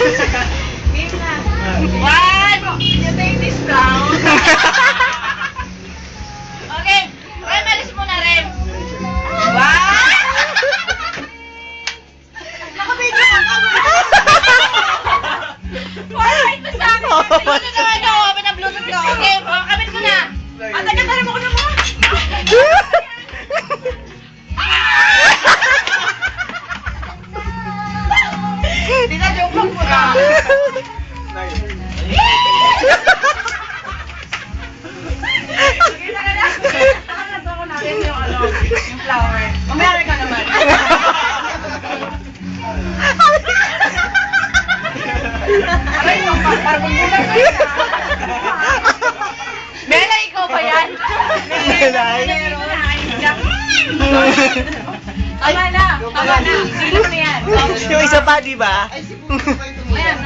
Game na. One! You take this down. Okay. Rem, alis muna, Rem. One! Nakabidyo ka ka. Wait mo sa akin. Bluetooth naman ako. Open ang Bluetooth ko. Okay, kabit ko na. Ang taga-tarim ako naman. Tita, joke lang po na. Sige, nakalato ko natin yung flower. Mamaya ka naman. Aray, parang bulan ka yun. Mela, ikaw ba yan? Mela. Tama na. Tama na. Sino mo yan? Yung isa pa, di ba? Ayan.